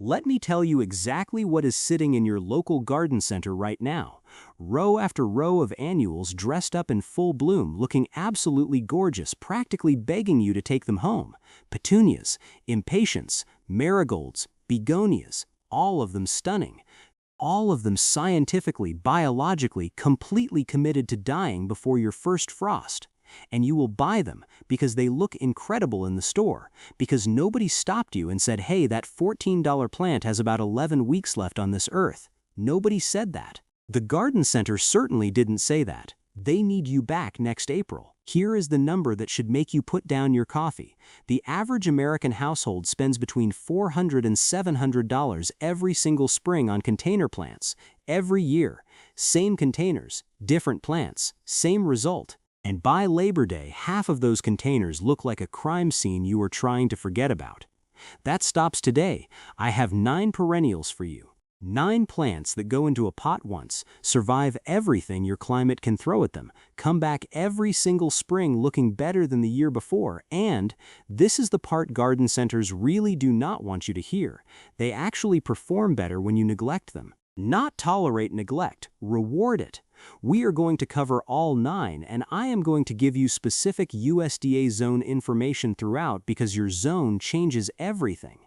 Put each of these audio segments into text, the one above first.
Let me tell you exactly what is sitting in your local garden center right now. Row after row of annuals dressed up in full bloom, looking absolutely gorgeous, practically begging you to take them home. Petunias, impatiens, marigolds, begonias, all of them stunning. All of them scientifically, biologically, completely committed to dying before your first frost. And you will buy them because they look incredible in the store, because nobody stopped you and said, hey, that $14 plant has about 11 weeks left on this earth. Nobody said that. The garden center certainly didn't say that. They need you back next April. Here is the number that should make you put down your coffee. The average American household spends between $400 and $700 every single spring on container plants. Every year. Same containers, different plants, same result. And by Labor Day, half of those containers look like a crime scene you are trying to forget about. That stops today. I have 9 perennials for you. 9 plants that go into a pot once, survive everything your climate can throw at them, come back every single spring looking better than the year before, and this is the part garden centers really do not want you to hear. They actually perform better when you neglect them. Not tolerate neglect, reward it. We are going to cover all 9, and I am going to give you specific USDA zone information throughout because your zone changes everything.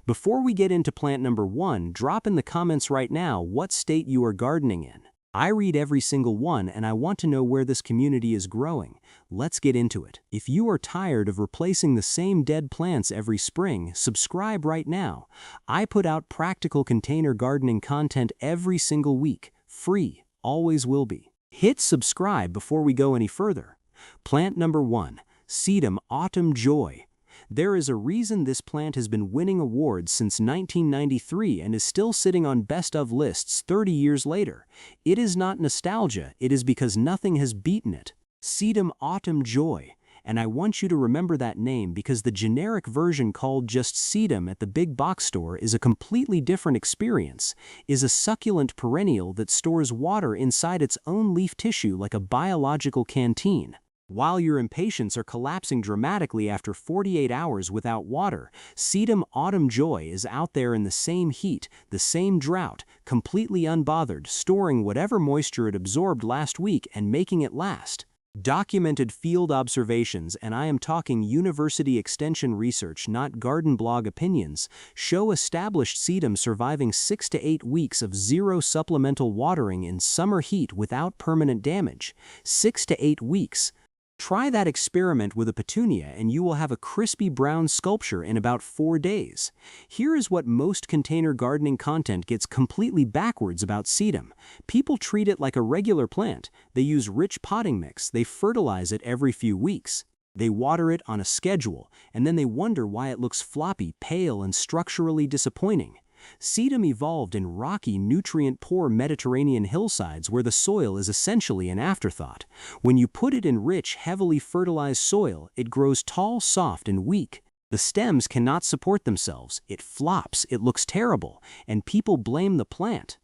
Before we get into plant number 1, drop in the comments right now what state you are gardening in. I read every single one and I want to know where this community is growing. Let's get into it. If you are tired of replacing the same dead plants every spring, subscribe right now. I put out practical container gardening content every single week, free, always will be. Hit subscribe before we go any further. Plant number 1, Sedum Autumn Joy. There is a reason this plant has been winning awards since 1993 and is still sitting on best of lists 30 years later. It is not nostalgia, it is because nothing has beaten it. Sedum Autumn Joy. And I want you to remember that name because the generic version called just Sedum at the big box store is a completely different experience, is a succulent perennial that stores water inside its own leaf tissue like a biological canteen. While your impatiens are collapsing dramatically after 48 hours without water, Sedum Autumn Joy is out there in the same heat, the same drought, completely unbothered, storing whatever moisture it absorbed last week and making it last. Documented field observations, and I am talking university extension research, not garden blog opinions, show established sedum surviving 6 to 8 weeks of zero supplemental watering in summer heat without permanent damage. 6 to 8 weeks. Try that experiment with a petunia and you will have a crispy brown sculpture in about 4 days. Here is what most container gardening content gets completely backwards about sedum. People treat it like a regular plant. They use rich potting mix, they fertilize it every few weeks. They water it on a schedule, and then they wonder why it looks floppy, pale, and structurally disappointing. Sedum evolved in rocky, nutrient-poor Mediterranean hillsides where the soil is essentially an afterthought. When you put it in rich, heavily fertilized soil, it grows tall, soft, and weak. The stems cannot support themselves, it flops, it looks terrible, and people blame the plant.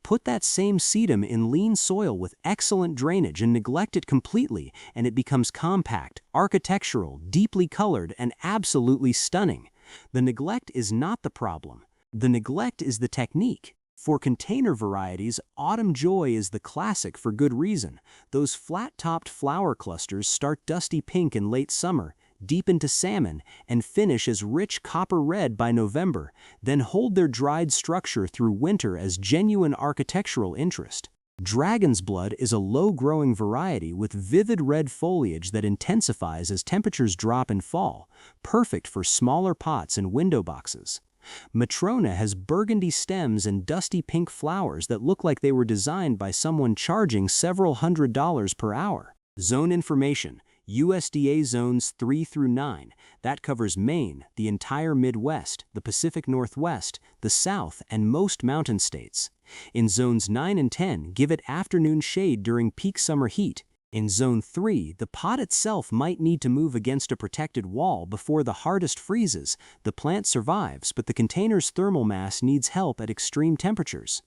Put that same sedum in lean soil with excellent drainage and neglect it completely, and it becomes compact, architectural, deeply colored, and absolutely stunning. The neglect is not the problem. The neglect is the technique. For container varieties, Autumn Joy is the classic for good reason. Those flat-topped flower clusters start dusty pink in late summer, deepen to salmon, and finish as rich copper red by November, then hold their dried structure through winter as genuine architectural interest. Dragon's Blood is a low-growing variety with vivid red foliage that intensifies as temperatures drop and fall, perfect for smaller pots and window boxes. Matrona has burgundy stems and dusty pink flowers that look like they were designed by someone charging several $100s per hour. Zone information: USDA zones 3 through 9. That covers Maine, the entire Midwest, the Pacific Northwest, the South, and most mountain states. In zones 9 and 10, give it afternoon shade during peak summer heat. In Zone 3, the pot itself might need to move against a protected wall before the hardest freezes. The plant survives, but the container's thermal mass needs help at extreme temperatures.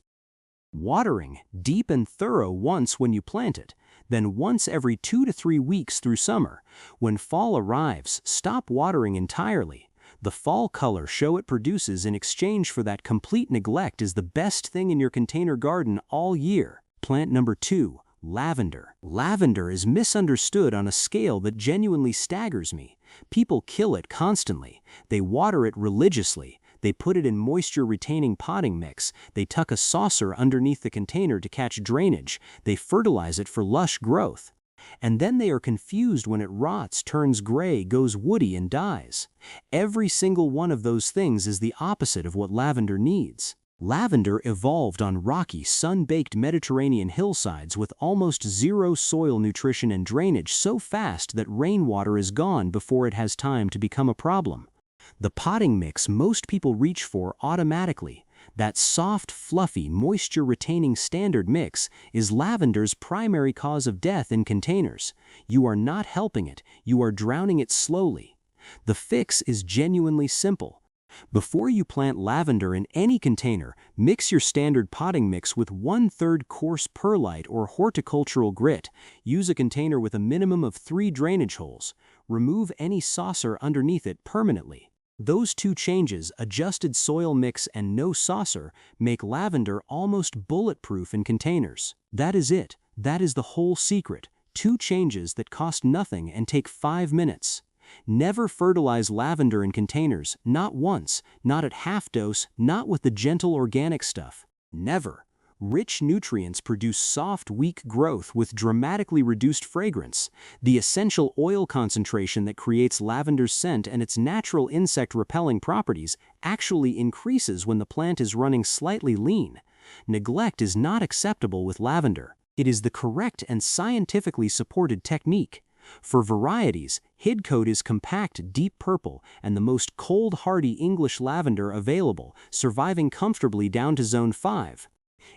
Watering, deep and thorough once when you plant it, then once every 2 to 3 weeks through summer. When fall arrives, stop watering entirely. The fall color show it produces in exchange for that complete neglect is the best thing in your container garden all year. Plant number 2, lavender. Lavender is misunderstood on a scale that genuinely staggers me. People kill it constantly. They water it religiously. They put it in moisture-retaining potting mix. They tuck a saucer underneath the container to catch drainage. They fertilize it for lush growth. And then they are confused when it rots, turns gray, goes woody, and dies. Every single one of those things is the opposite of what lavender needs. Lavender evolved on rocky, sun-baked Mediterranean hillsides with almost zero soil nutrition and drainage so fast that rainwater is gone before it has time to become a problem. The potting mix most people reach for automatically, that soft, fluffy, moisture-retaining standard mix, is lavender's primary cause of death in containers. You are not helping it, you are drowning it slowly. The fix is genuinely simple. Before you plant lavender in any container, mix your standard potting mix with 1/3 coarse perlite or horticultural grit. Use a container with a minimum of 3 drainage holes. Remove any saucer underneath it permanently. Those 2 changes, adjusted soil mix and no saucer, make lavender almost bulletproof in containers. That is it. That is the whole secret. 2 changes that cost nothing and take 5 minutes. Never fertilize lavender in containers, not once, not at half dose, not with the gentle organic stuff. Never. Rich nutrients produce soft, weak growth with dramatically reduced fragrance. The essential oil concentration that creates lavender's scent and its natural insect-repelling properties actually increases when the plant is running slightly lean. Neglect is not acceptable with lavender. It is the correct and scientifically supported technique. For varieties, Hidcote is compact deep purple and the most cold-hardy English lavender available, surviving comfortably down to Zone 5.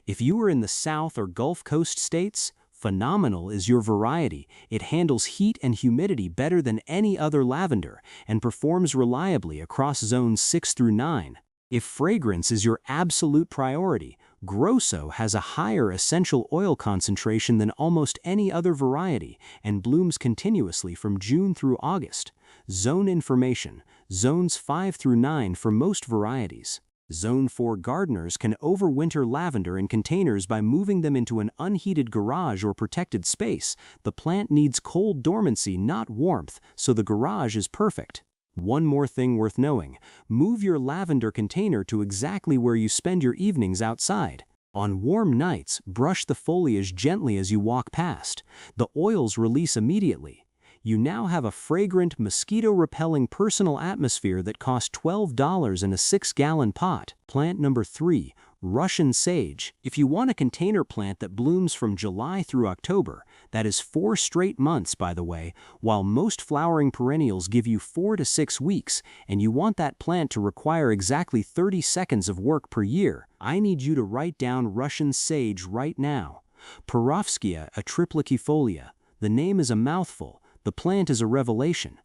If you are in the South or Gulf Coast states, Phenomenal is your variety. It handles heat and humidity better than any other lavender and performs reliably across zones 6 through 9. If fragrance is your absolute priority, Grosso has a higher essential oil concentration than almost any other variety and blooms continuously from June through August. Zone information: zones 5 through 9 for most varieties. Zone 4 gardeners can overwinter lavender in containers by moving them into an unheated garage or protected space. The plant needs cold dormancy, not warmth, so the garage is perfect. One more thing worth knowing: move your lavender container to exactly where you spend your evenings outside. On warm nights, brush the foliage gently as you walk past. The oils release immediately. You now have a fragrant, mosquito-repelling personal atmosphere that costs $12 in a 6-gallon pot. Plant number 3, Russian sage. If you want a container plant that blooms from July through October, that is 4 straight months, by the way, while most flowering perennials give you 4 to 6 weeks, and you want that plant to require exactly 30 seconds of work per year, I need you to write down Russian sage right now. Perovskia atriplicifolia. The name is a mouthful. The plant is a revelation.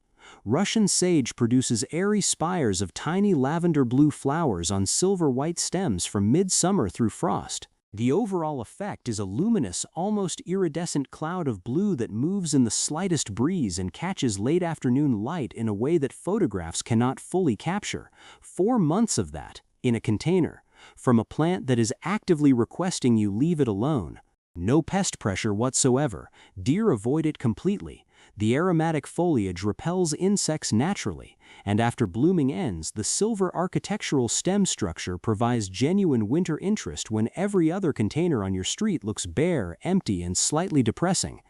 Russian sage produces airy spires of tiny lavender blue flowers on silver-white stems from midsummer through frost. The overall effect is a luminous, almost iridescent cloud of blue that moves in the slightest breeze and catches late afternoon light in a way that photographs cannot fully capture. 4 months of that, in a container, from a plant that is actively requesting you leave it alone. No pest pressure whatsoever. Deer avoid it completely. The aromatic foliage repels insects naturally, and after blooming ends, the silver architectural stem structure provides genuine winter interest when every other container on your street looks bare, empty, and slightly depressing.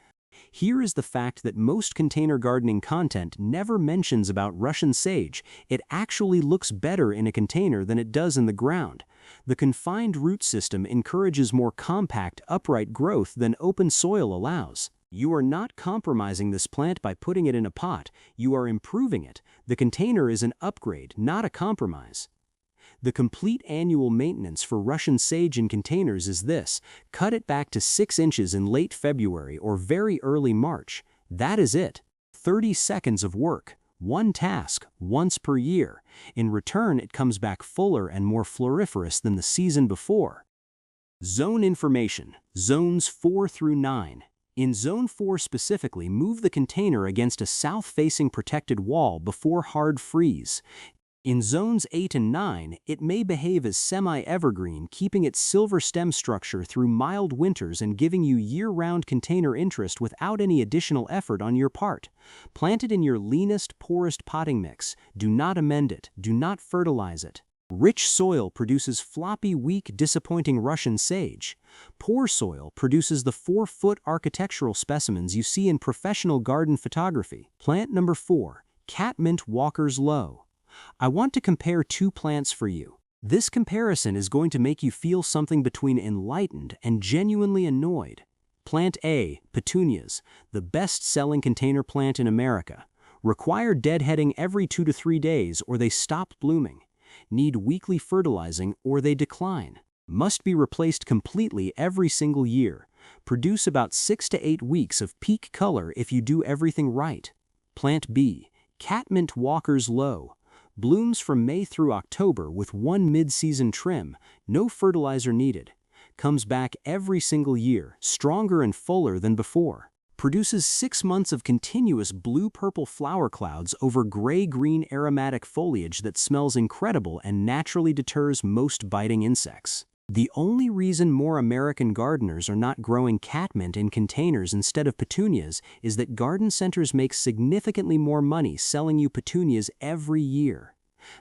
Here is the fact that most container gardening content never mentions about Russian sage. It actually looks better in a container than it does in the ground. The confined root system encourages more compact, upright growth than open soil allows. You are not compromising this plant by putting it in a pot. You are improving it. The container is an upgrade, not a compromise. The complete annual maintenance for Russian sage in containers is this: cut it back to 6 inches in late February or very early March. That is it. 30 seconds of work. One task, once per year. In return, it comes back fuller and more floriferous than the season before. Zone information: zones 4 through 9. In Zone 4 specifically, move the container against a south-facing protected wall before hard freeze. In zones 8 and 9, it may behave as semi-evergreen, keeping its silver stem structure through mild winters and giving you year-round container interest without any additional effort on your part. Plant it in your leanest, poorest potting mix. Do not amend it. Do not fertilize it. Rich soil produces floppy, weak, disappointing Russian sage. Poor soil produces the 4-foot architectural specimens you see in professional garden photography. Plant number 4, Catmint Walker's Low. I want to compare two plants for you. This comparison is going to make you feel something between enlightened and genuinely annoyed. Plant A, Petunias, the best-selling container plant in America. Require deadheading every 2 to 3 days or they stop blooming. Need weekly fertilizing or they decline. Must be replaced completely every single year. Produce about 6 to 8 weeks of peak color if you do everything right. Plant B, Catmint Walker's Low. Blooms from May through October with 1 mid-season trim, no fertilizer needed. Comes back every single year, stronger and fuller than before. Produces 6 months of continuous blue-purple flower clouds over gray-green aromatic foliage that smells incredible and naturally deters most biting insects. The only reason more American gardeners are not growing catmint in containers instead of petunias is that garden centers make significantly more money selling you petunias every year.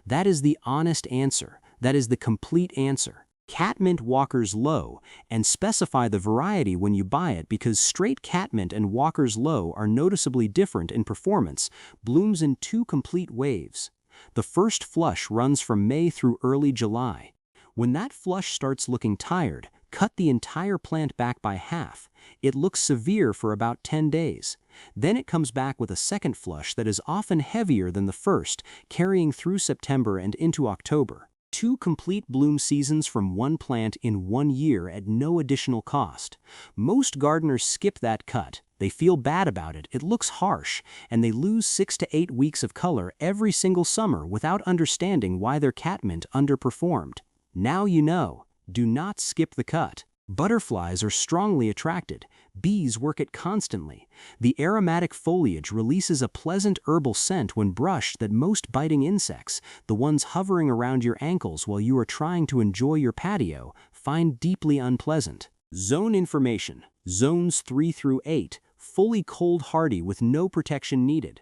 That is the honest answer. That is the complete answer. Catmint Walker's Low, and specify the variety when you buy it because straight catmint and Walker's Low are noticeably different in performance, blooms in 2 complete waves. The first flush runs from May through early July. When that flush starts looking tired, cut the entire plant back by half. It looks severe for about 10 days. Then it comes back with a second flush that is often heavier than the first, carrying through September and into October. 2 complete bloom seasons from one plant in 1 year at no additional cost. Most gardeners skip that cut. They feel bad about it, it looks harsh, and they lose 6 to 8 weeks of color every single summer without understanding why their catmint underperformed. Now you know. Do not skip the cut. Butterflies are strongly attracted. Bees work it constantly. The aromatic foliage releases a pleasant herbal scent when brushed that most biting insects, the ones hovering around your ankles while you are trying to enjoy your patio, find deeply unpleasant. Zone information. Zones 3 through 8, fully cold hardy with no protection needed.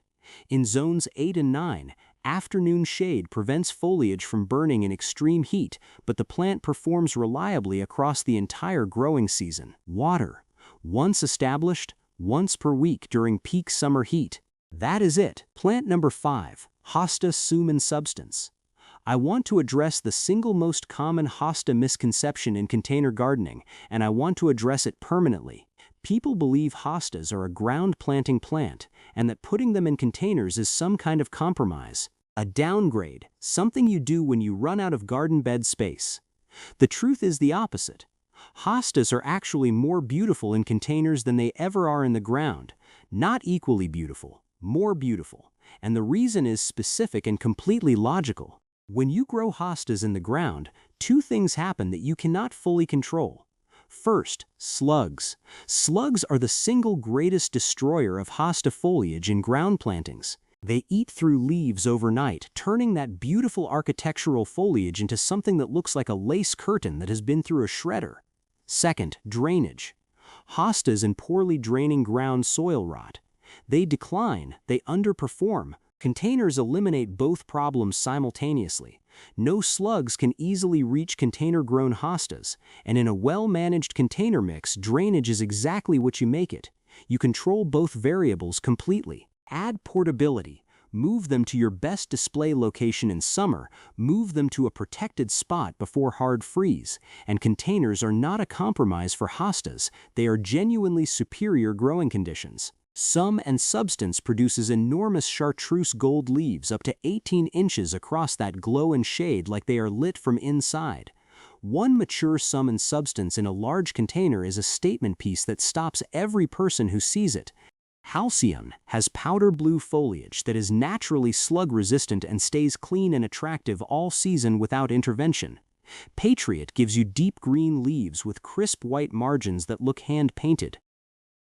In zones 8 and 9, afternoon shade prevents foliage from burning in extreme heat, but the plant performs reliably across the entire growing season. Water. Once established, once per week during peak summer heat. That is it. Plant number 5, Hosta Suman Substance. I want to address the single most common Hosta misconception in container gardening, and I want to address it permanently. People believe hostas are a ground-planting plant, and that putting them in containers is some kind of compromise. A downgrade, something you do when you run out of garden bed space. The truth is the opposite. Hostas are actually more beautiful in containers than they ever are in the ground. Not equally beautiful, more beautiful. And the reason is specific and completely logical. When you grow hostas in the ground, 2 things happen that you cannot fully control. First, slugs. Slugs are the single greatest destroyer of hosta foliage in ground plantings. They eat through leaves overnight, turning that beautiful architectural foliage into something that looks like a lace curtain that has been through a shredder. Second, drainage. Hostas in poorly draining ground soil rot. They decline, they underperform. Containers eliminate both problems simultaneously. No slugs can easily reach container-grown hostas, and in a well-managed container mix, drainage is exactly what you make it. You control both variables completely. Add portability. Move them to your best display location in summer, move them to a protected spot before hard freeze, and containers are not a compromise for hostas, they are genuinely superior growing conditions. Sum and Substance produces enormous chartreuse gold leaves up to 18 inches across that glow and shade like they are lit from inside. One mature Sum and Substance in a large container is a statement piece that stops every person who sees it. Halcyon has powder blue foliage that is naturally slug-resistant and stays clean and attractive all season without intervention. Patriot gives you deep green leaves with crisp white margins that look hand-painted.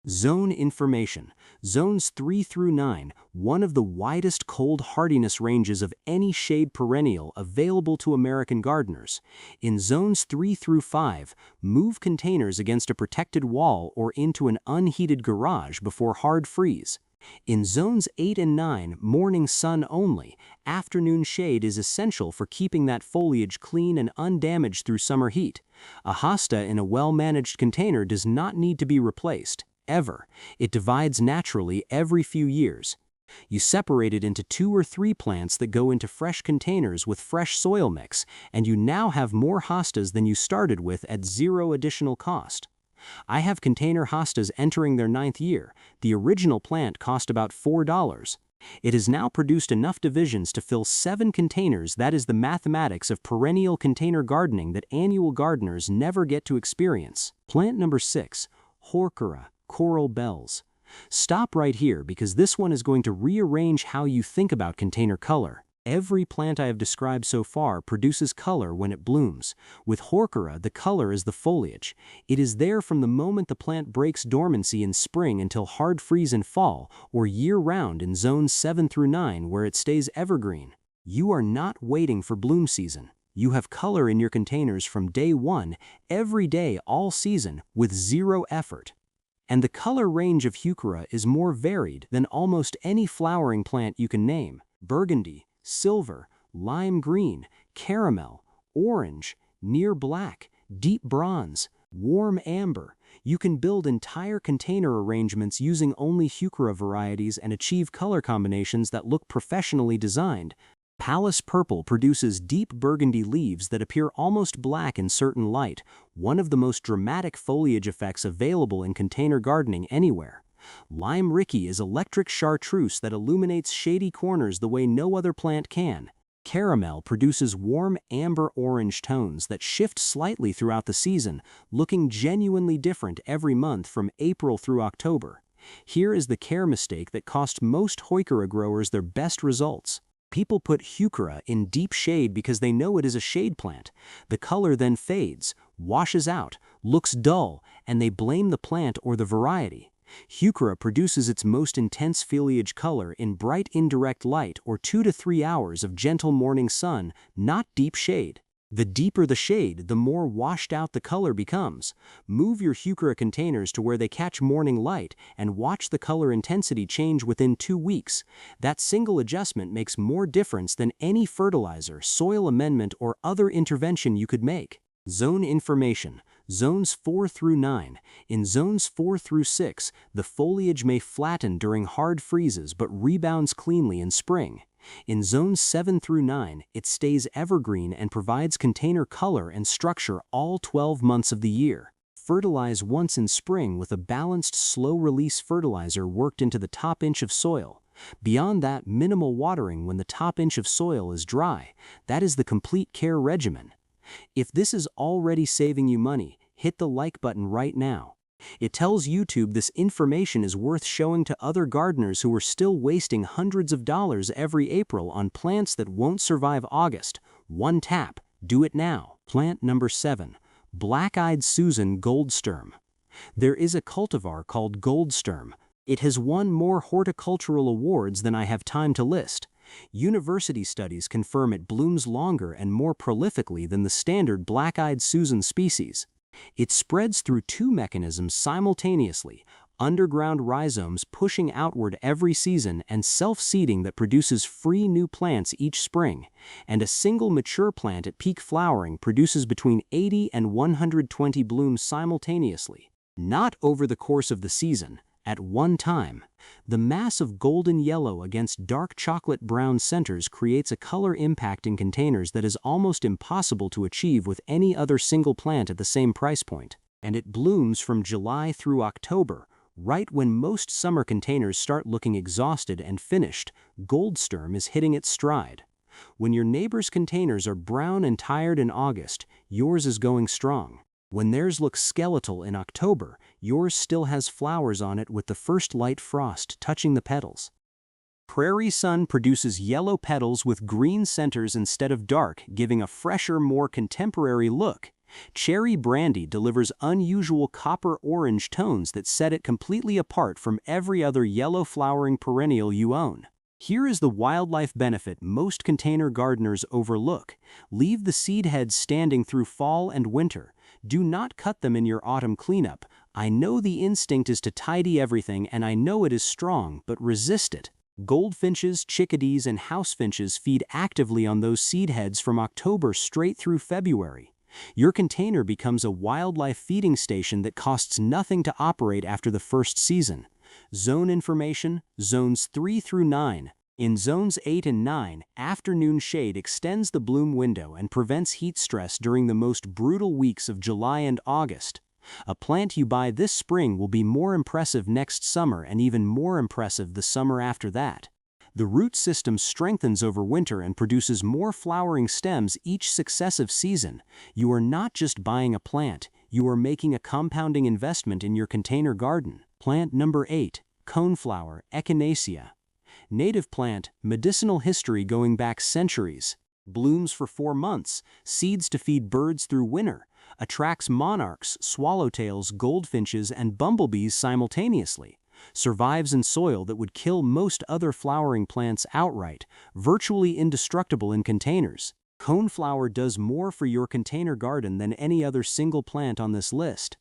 Zone information. Zones 3 through 9, one of the widest cold hardiness ranges of any shade perennial available to American gardeners. In zones 3 through 5, move containers against a protected wall or into an unheated garage before hard freeze. In zones 8 and 9, morning sun only, afternoon shade is essential for keeping that foliage clean and undamaged through summer heat. A hosta in a well-managed container does not need to be replaced, ever. It divides naturally every few years. You separate it into 2 or 3 plants that go into fresh containers with fresh soil mix, and you now have more hostas than you started with at zero additional cost. I have container hostas entering their 9th year. The original plant cost about $4. It has now produced enough divisions to fill 7 containers. That is the mathematics of perennial container gardening that annual gardeners never get to experience. Plant number 6, Heuchera, Coral Bells. Stop right here because this one is going to rearrange how you think about container color. Every plant I have described so far produces color when it blooms. With Heuchera, the color is the foliage. It is there from the moment the plant breaks dormancy in spring until hard freeze in fall, or year-round in zones 7 through 9 where it stays evergreen. You are not waiting for bloom season. You have color in your containers from day 1, every day all season, with zero effort. And the color range of Heuchera is more varied than almost any flowering plant you can name. Burgundy, silver, lime green, caramel, orange, near black, deep bronze, warm amber. You can build entire container arrangements using only Heuchera varieties and achieve color combinations that look professionally designed. Palace purple produces deep burgundy leaves that appear almost black in certain light, one of the most dramatic foliage effects available in container gardening anywhere. Lime Ricky is electric chartreuse that illuminates shady corners the way no other plant can. Caramel produces warm amber orange tones that shift slightly throughout the season, looking genuinely different every month from April through October. Here is the care mistake that cost most Heuchera growers their best results. People put Heuchera in deep shade because they know it is a shade plant. The color then fades, washes out, looks dull, and they blame the plant or the variety. Heuchera produces its most intense foliage color in bright indirect light or 2 to 3 hours of gentle morning sun, not deep shade. The deeper the shade, the more washed out the color becomes. Move your Heuchera containers to where they catch morning light and watch the color intensity change within 2 weeks. That single adjustment makes more difference than any fertilizer, soil amendment, or other intervention you could make. Zone information. Zones 4 through 9. In zones 4 through 6, the foliage may flatten during hard freezes but rebounds cleanly in spring. In zones 7 through 9, it stays evergreen and provides container color and structure all 12 months of the year. Fertilize once in spring with a balanced, slow-release fertilizer worked into the top inch of soil. Beyond that, minimal watering when the top inch of soil is dry. That is the complete care regimen. If this is already saving you money, hit the like button right now. It tells YouTube this information is worth showing to other gardeners who are still wasting hundreds of dollars every April on plants that won't survive August. One tap. Do it now. Plant number 7. Black-Eyed Susan Goldsturm. There is a cultivar called Goldsturm. It has won more horticultural awards than I have time to list. University studies confirm it blooms longer and more prolifically than the standard Black-Eyed Susan species. It spreads through 2 mechanisms simultaneously: underground rhizomes pushing outward every season and self-seeding that produces free new plants each spring. And a single mature plant at peak flowering produces between 80 and 120 blooms simultaneously. Not over the course of the season, at one time. The mass of golden yellow against dark chocolate brown centers creates a color impact in containers that is almost impossible to achieve with any other single plant at the same price point. And it blooms from July through October, right when most summer containers start looking exhausted and finished. Goldsturm is hitting its stride. When your neighbor's containers are brown and tired in August, yours is going strong. When theirs looks skeletal in October, yours still has flowers on it with the first light frost touching the petals. Prairie Sun produces yellow petals with green centers instead of dark, giving a fresher, more contemporary look. Cherry Brandy delivers unusual copper-orange tones that set it completely apart from every other yellow-flowering perennial you own. Here is the wildlife benefit most container gardeners overlook. Leave the seed heads standing through fall and winter. Do not cut them in your autumn cleanup. I know the instinct is to tidy everything, and I know it is strong, but resist it. Goldfinches, chickadees, and housefinches feed actively on those seed heads from October straight through February. Your container becomes a wildlife feeding station that costs nothing to operate after the first season. Zone information, zones 3 through 9. In zones 8 and 9, afternoon shade extends the bloom window and prevents heat stress during the most brutal weeks of July and August. A plant you buy this spring will be more impressive next summer and even more impressive the summer after that. The root system strengthens over winter and produces more flowering stems each successive season. You are not just buying a plant, you are making a compounding investment in your container garden. Plant number 8, Coneflower, Echinacea. Native plant, medicinal history going back centuries. Blooms for 4 months, seeds to feed birds through winter. Attracts monarchs, swallowtails, goldfinches, and bumblebees simultaneously. Survives in soil that would kill most other flowering plants outright, virtually indestructible in containers. Coneflower does more for your container garden than any other single plant on this list.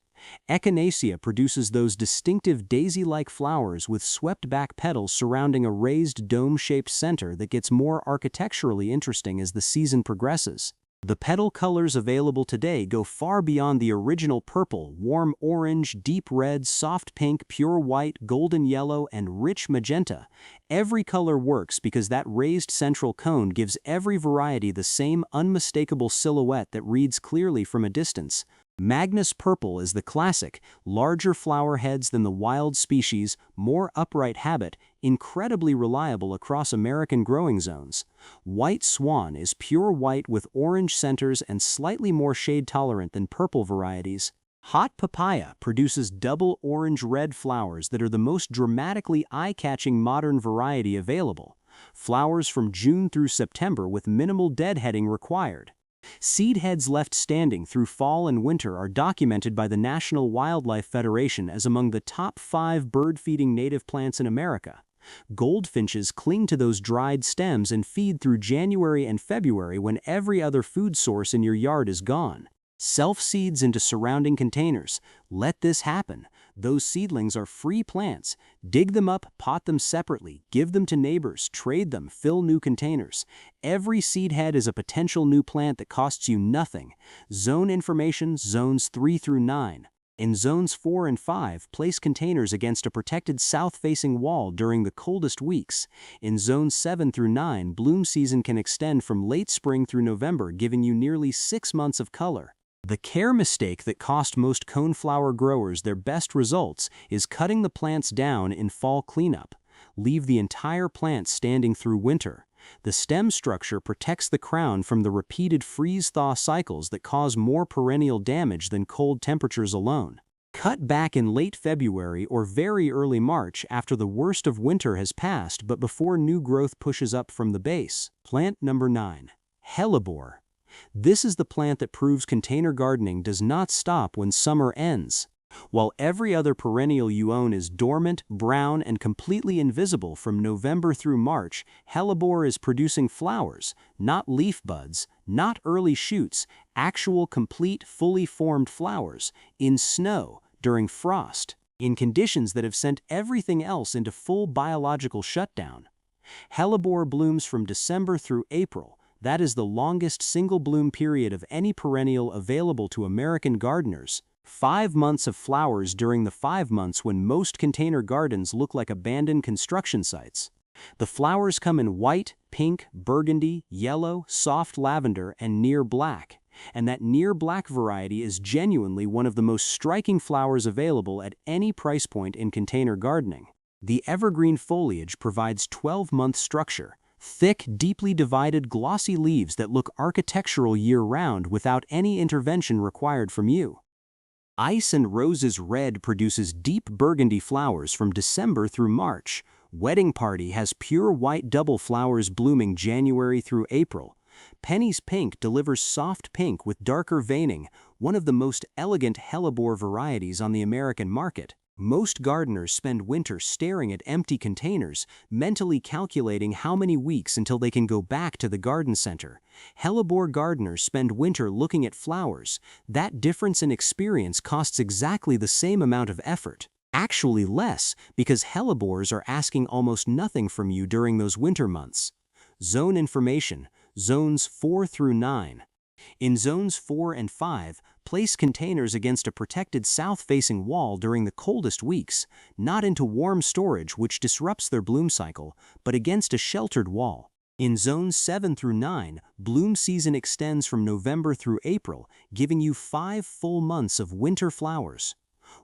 Echinacea produces those distinctive daisy-like flowers with swept-back petals surrounding a raised dome-shaped center that gets more architecturally interesting as the season progresses. The petal colors available today go far beyond the original purple, warm orange, deep red, soft pink, pure white, golden yellow, and rich magenta. Every color works because that raised central cone gives every variety the same unmistakable silhouette that reads clearly from a distance. Magnus Purple is the classic, larger flower heads than the wild species, more upright habit, incredibly reliable across American growing zones. White Swan is pure white with orange centers and slightly more shade-tolerant than purple varieties. Hot Papaya produces double orange-red flowers that are the most dramatically eye-catching modern variety available. Flowers from June through September with minimal deadheading required. Seed heads left standing through fall and winter are documented by the National Wildlife Federation as among the top 5 bird-feeding native plants in America. Goldfinches cling to those dried stems and feed through January and February when every other food source in your yard is gone. Self-seeds into surrounding containers. Let this happen. Those seedlings are free plants. Dig them up, pot them separately, give them to neighbors, trade them, fill new containers. Every seed head is a potential new plant that costs you nothing. Zone information, zones 3 through 9. In zones 4 and 5, place containers against a protected south-facing wall during the coldest weeks. In zones 7 through 9, bloom season can extend from late spring through November, giving you nearly 6 months of color. The care mistake that cost most coneflower growers their best results is cutting the plants down in fall cleanup. Leave the entire plant standing through winter. The stem structure protects the crown from the repeated freeze-thaw cycles that cause more perennial damage than cold temperatures alone. Cut back in late February or very early March after the worst of winter has passed but before new growth pushes up from the base. Plant number 9. Hellebore. This is the plant that proves container gardening does not stop when summer ends. While every other perennial you own is dormant, brown, and completely invisible from November through March, Hellebore is producing flowers, not leaf buds, not early shoots, actual complete, fully formed flowers, in snow, during frost, in conditions that have sent everything else into full biological shutdown. Hellebore blooms from December through April. That is the longest single bloom period of any perennial available to American gardeners. 5 months of flowers during the 5 months when most container gardens look like abandoned construction sites. The flowers come in white, pink, burgundy, yellow, soft lavender, and near black. And that near black variety is genuinely one of the most striking flowers available at any price point in container gardening. The evergreen foliage provides 12-month structure. Thick, deeply divided, glossy leaves that look architectural year-round without any intervention required from you. Ice and Roses Red produces deep burgundy flowers from December through March. Wedding Party has pure white double flowers blooming January through April. Penny's Pink delivers soft pink with darker veining, one of the most elegant Hellebore varieties on the American market. Most gardeners spend winter staring at empty containers, mentally calculating how many weeks until they can go back to the garden center. Hellebore gardeners spend winter looking at flowers. That difference in experience costs exactly the same amount of effort. Actually less, because Hellebores are asking almost nothing from you during those winter months. Zone information, zones 4 through 9. In zones 4 and 5, place containers against a protected south-facing wall during the coldest weeks, not into warm storage which disrupts their bloom cycle, but against a sheltered wall. In zones 7 through 9, bloom season extends from November through April, giving you 5 full months of winter flowers.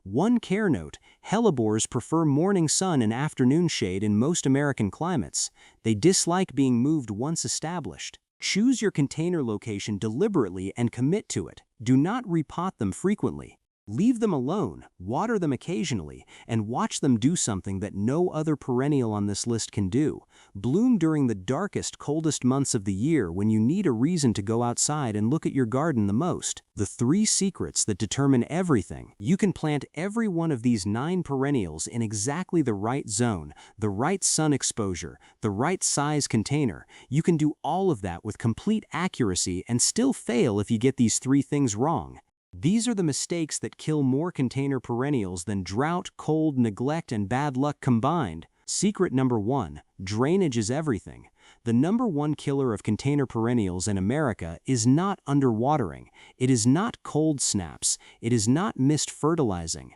One care note, Hellebores prefer morning sun and afternoon shade in most American climates. They dislike being moved once established. Choose your container location deliberately and commit to it. Do not repot them frequently. Leave them alone, water them occasionally, and watch them do something that no other perennial on this list can do. Bloom during the darkest, coldest months of the year when you need a reason to go outside and look at your garden the most. The 3 secrets that determine everything. You can plant every one of these 9 perennials in exactly the right zone, the right sun exposure, the right size container. You can do all of that with complete accuracy and still fail if you get these 3 things wrong. These are the mistakes that kill more container perennials than drought, cold, neglect, and bad luck combined. Secret number 1, drainage is everything. The number 1 killer of container perennials in America is not underwatering. It is not cold snaps. It is not missed fertilizing.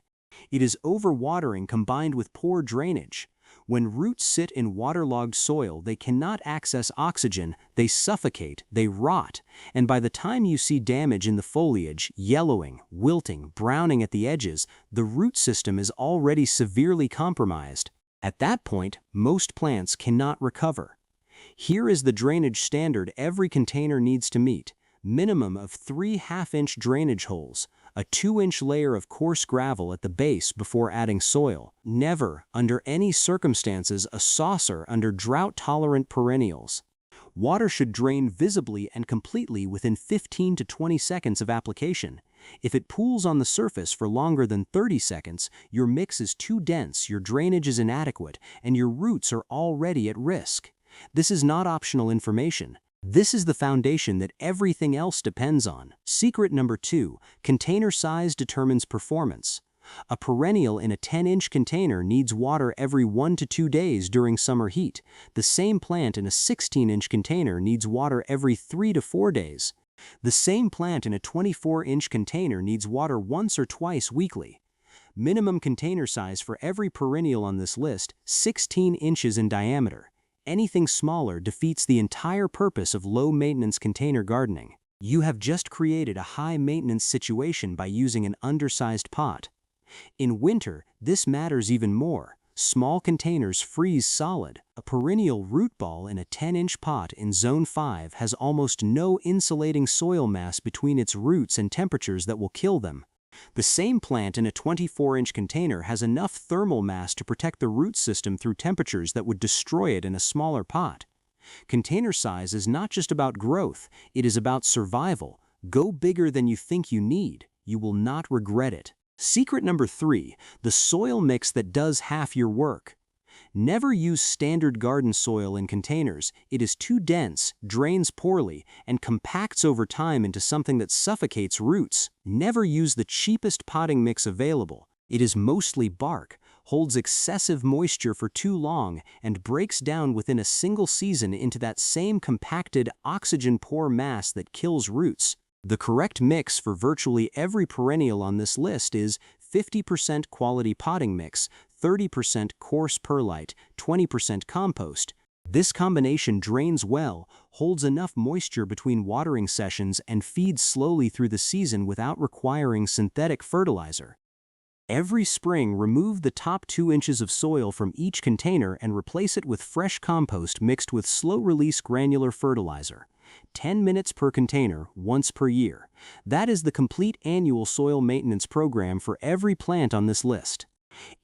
It is overwatering combined with poor drainage. When roots sit in waterlogged soil, they cannot access oxygen, they suffocate, they rot, and by the time you see damage in the foliage, yellowing, wilting, browning at the edges, the root system is already severely compromised. At that point, most plants cannot recover. Here is the drainage standard every container needs to meet. Minimum of 3 half-inch drainage holes, a 2-inch layer of coarse gravel at the base before adding soil. Never, under any circumstances, a saucer under drought-tolerant perennials. Water should drain visibly and completely within 15 to 20 seconds of application. If it pools on the surface for longer than 30 seconds, your mix is too dense, your drainage is inadequate, and your roots are already at risk. This is not optional information. This is the foundation that everything else depends on. Secret number 2, container size determines performance. A perennial in a 10-inch container needs water every 1 to 2 days during summer heat. The same plant in a 16-inch container needs water every 3 to 4 days. The same plant in a 24-inch container needs water once or twice weekly. Minimum container size for every perennial on this list, 16 inches in diameter. Anything smaller defeats the entire purpose of low-maintenance container gardening. You have just created a high-maintenance situation by using an undersized pot. In winter, this matters even more. Small containers freeze solid. A perennial root ball in a 10-inch pot in Zone 5 has almost no insulating soil mass between its roots and temperatures that will kill them. The same plant in a 24-inch container has enough thermal mass to protect the root system through temperatures that would destroy it in a smaller pot. Container size is not just about growth, it is about survival. Go bigger than you think you need. You will not regret it. Secret number 3, the soil mix that does half your work. Never use standard garden soil in containers. It is too dense, drains poorly, and compacts over time into something that suffocates roots. Never use the cheapest potting mix available. It is mostly bark, holds excessive moisture for too long, and breaks down within a single season into that same compacted, oxygen-poor mass that kills roots. The correct mix for virtually every perennial on this list is 50% quality potting mix, 30% coarse perlite, 20% compost. This combination drains well, holds enough moisture between watering sessions, and feeds slowly through the season without requiring synthetic fertilizer. Every spring, remove the top 2 inches of soil from each container and replace it with fresh compost mixed with slow-release granular fertilizer. 10 minutes per container, once per year. That is the complete annual soil maintenance program for every plant on this list.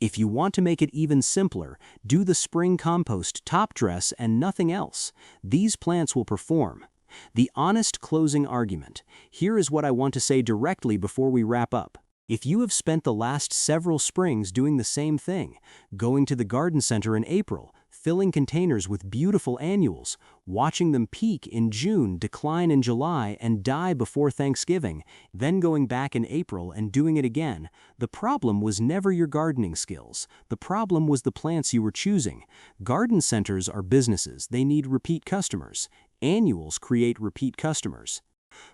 If you want to make it even simpler, do the spring compost top dress and nothing else. These plants will perform. The honest closing argument. Here is what I want to say directly before we wrap up. If you have spent the last several springs doing the same thing, going to the garden center in April, filling containers with beautiful annuals, watching them peak in June, decline in July, and die before Thanksgiving, then going back in April and doing it again, the problem was never your gardening skills. The problem was the plants you were choosing. Garden centers are businesses. They need repeat customers. Annuals create repeat customers.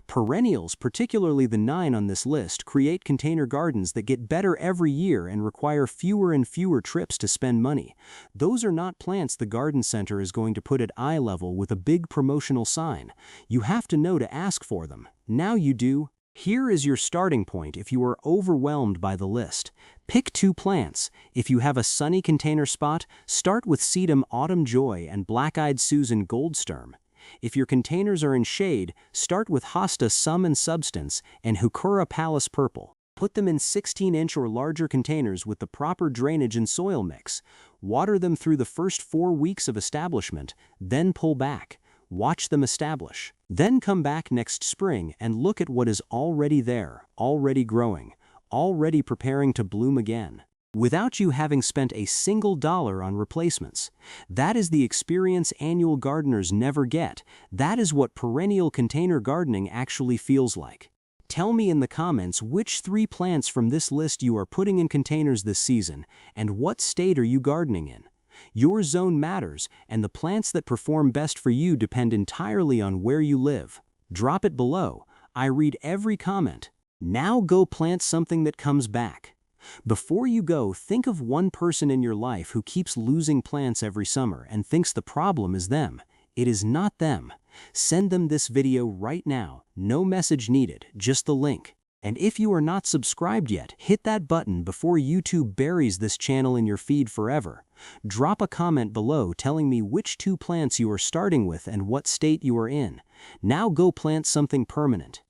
Perennials, particularly the 9 on this list, create container gardens that get better every year and require fewer and fewer trips to spend money. Those are not plants the garden center is going to put at eye level with a big promotional sign. You have to know to ask for them. Now you do. Here is your starting point if you are overwhelmed by the list. Pick 2 plants. If you have a sunny container spot, start with Sedum Autumn Joy and Black-Eyed Susan Goldsturm. If your containers are in shade, start with Hosta Sum and Substance and Heuchera Palace Purple. Put them in 16-inch or larger containers with the proper drainage and soil mix. Water them through the first 4 weeks of establishment, then pull back. Watch them establish. Then come back next spring and look at what is already there, already growing, already preparing to bloom again, without you having spent a single dollar on replacements. That is the experience annual gardeners never get. That is what perennial container gardening actually feels like. Tell me in the comments which 3 plants from this list you are putting in containers this season, and what state are you gardening in. Your zone matters, and the plants that perform best for you depend entirely on where you live. Drop it below. I read every comment. Now go plant something that comes back. Before you go, think of one person in your life who keeps losing plants every summer and thinks the problem is them. It is not them. Send them this video right now. No message needed, just the link. And if you are not subscribed yet, hit that button before YouTube buries this channel in your feed forever. Drop a comment below telling me which 2 plants you are starting with and what state you are in. Now go plant something permanent.